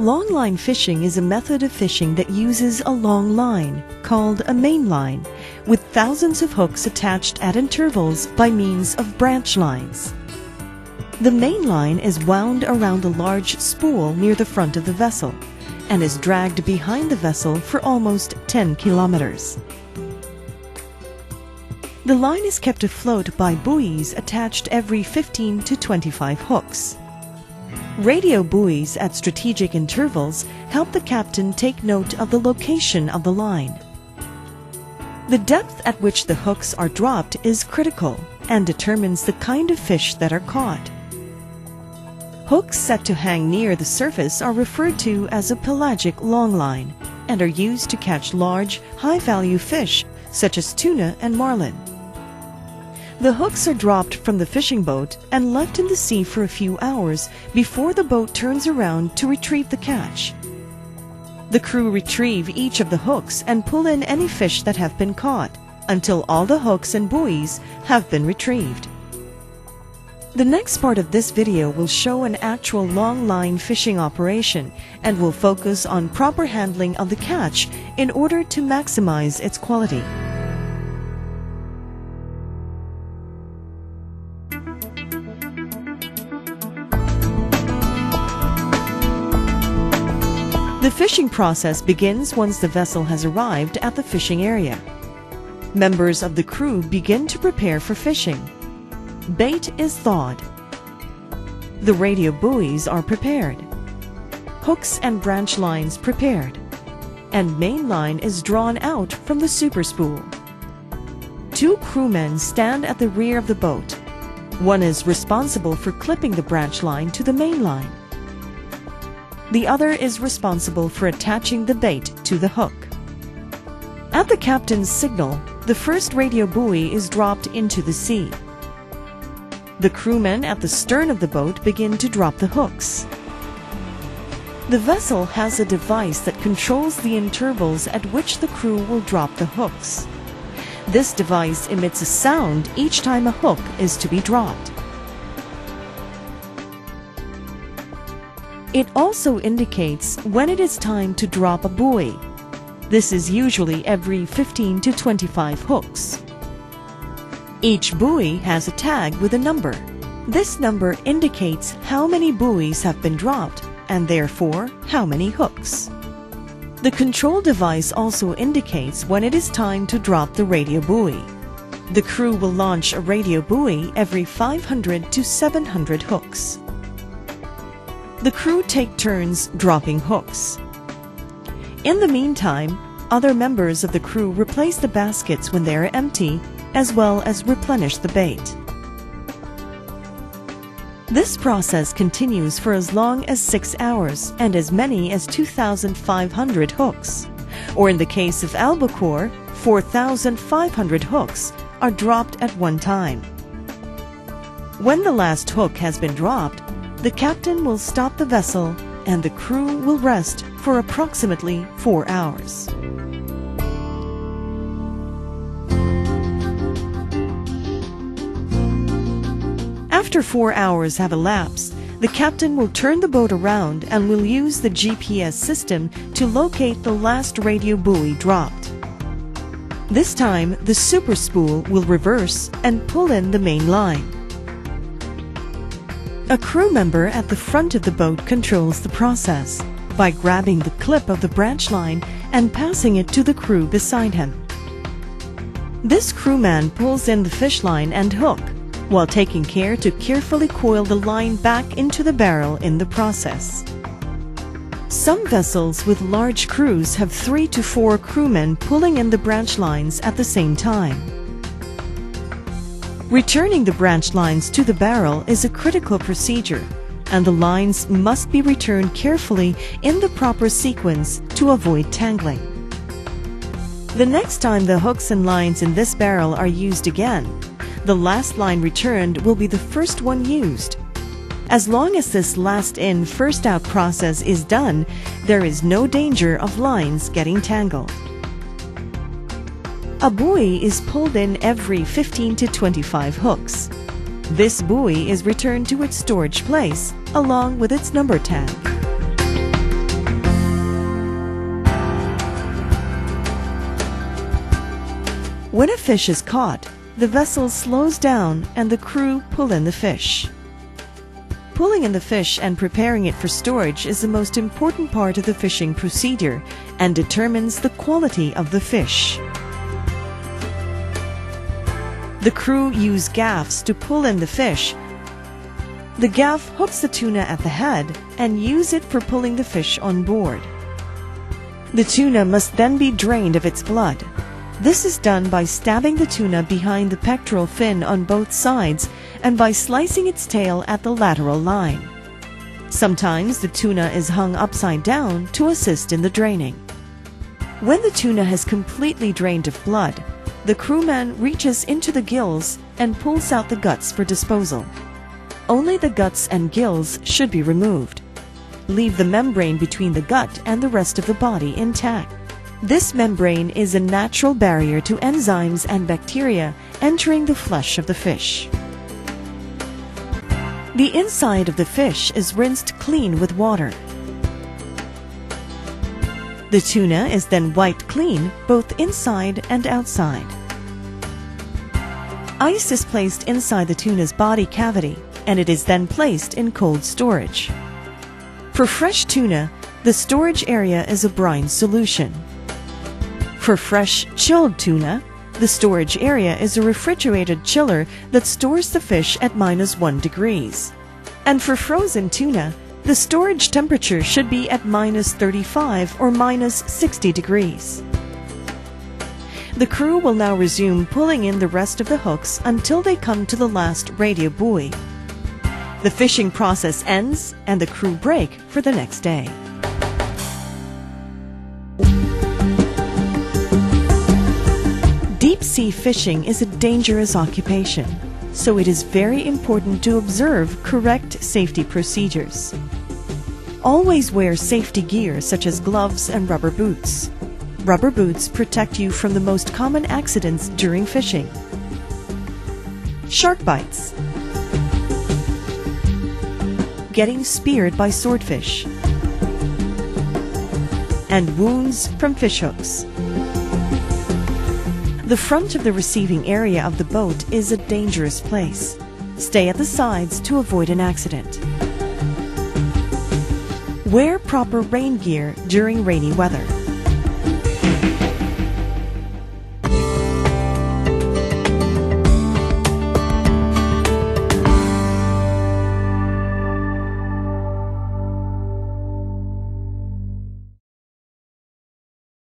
Longline fishing is a method of fishing that uses a long line, called a main line, with thousands of hooks attached at intervals by means of branch lines. The main line is wound around a large spool near the front of the vessel and is dragged behind the vessel for almost 10 kilometers. The line is kept afloat by buoys attached every 15 to 25 hooks. Radio buoys at strategic intervals help the captain take note of the location of the line. The depth at which the hooks are dropped is critical and determines the kind of fish that are caught. Hooks set to hang near the surface are referred to as a pelagic longline and are used to catch large, high-value fish such as tuna and marlin. The hooks are dropped from the fishing boat and left in the sea for a few hours before the boat turns around to retrieve the catch. The crew retrieve each of the hooks and pull in any fish that have been caught until all the hooks and buoys have been retrieved. The next part of this video will show an actual long-line fishing operation and will focus on proper handling of the catch in order to maximize its quality. The fishing process begins once the vessel has arrived at the fishing area. Members of the crew begin to prepare for fishing. Bait is thawed. The radio buoys are prepared. Hooks and branch lines prepared. And main line is drawn out from the super spool. 2 crewmen stand at the rear of the boat. One is responsible for clipping the branch line to the main line. The other is responsible for attaching the bait to the hook. At the captain's signal, the first radio buoy is dropped into the sea. The crewmen at the stern of the boat begin to drop the hooks. The vessel has a device that controls the intervals at which the crew will drop the hooks. This device emits a sound each time a hook is to be dropped. It also indicates when it is time to drop a buoy. This is usually every 15 to 25 hooks. Each buoy has a tag with a number. This number indicates how many buoys have been dropped and therefore how many hooks. The control device also indicates when it is time to drop the radio buoy. The crew will launch a radio buoy every 500 to 700 hooks. The crew take turns dropping hooks. In the meantime, other members of the crew replace the baskets when they are empty, as well as replenish the bait. This process continues for as long as 6 hours and as many as 2,500 hooks, or in the case of albacore, 4,500 hooks are dropped at one time. When the last hook has been dropped, the captain will stop the vessel and the crew will rest for approximately 4 hours. After 4 hours have elapsed, the captain will turn the boat around and will use the GPS system to locate the last radio buoy dropped. This time, the super spool will reverse and pull in the main line. A crew member at the front of the boat controls the process by grabbing the clip of the branch line and passing it to the crew beside him. This crewman pulls in the fish line and hook, while taking care to carefully coil the line back into the barrel in the process. Some vessels with large crews have 3 to 4 crewmen pulling in the branch lines at the same time. Returning the branch lines to the barrel is a critical procedure, and the lines must be returned carefully in the proper sequence to avoid tangling. The next time the hooks and lines in this barrel are used again, the last line returned will be the first one used. As long as this last-in, first-out process is done, there is no danger of lines getting tangled. A buoy is pulled in every 15 to 25 hooks. This buoy is returned to its storage place, along with its number tag. When a fish is caught, the vessel slows down and the crew pull in the fish. Pulling in the fish and preparing it for storage is the most important part of the fishing procedure and determines the quality of the fish. The crew use gaffs to pull in the fish. The gaff hooks the tuna at the head and use it for pulling the fish on board. The tuna must then be drained of its blood. This is done by stabbing the tuna behind the pectoral fin on both sides and by slicing its tail at the lateral line. Sometimes the tuna is hung upside down to assist in the draining. When the tuna has completely drained of blood, the crewman reaches into the gills and pulls out the guts for disposal. Only the guts and gills should be removed. Leave the membrane between the gut and the rest of the body intact. This membrane is a natural barrier to enzymes and bacteria entering the flesh of the fish. The inside of the fish is rinsed clean with water. The tuna is then wiped clean both inside and outside. Ice is placed inside the tuna's body cavity and it is then placed in cold storage. For fresh tuna, the storage area is a brine solution. For fresh, chilled tuna, the storage area is a refrigerated chiller that stores the fish at -1 degrees. And for frozen tuna, the storage temperature should be at -35 or -60 degrees. The crew will now resume pulling in the rest of the hooks until they come to the last radio buoy. The fishing process ends and the crew break for the next day. Deep-sea fishing is a dangerous occupation, so it is very important to observe correct safety procedures. Always wear safety gear such as gloves and rubber boots. Rubber boots protect you from the most common accidents during fishing: shark bites, getting speared by swordfish, and wounds from fishhooks. The front of the receiving area of the boat is a dangerous place. Stay at the sides to avoid an accident. Wear proper rain gear during rainy weather.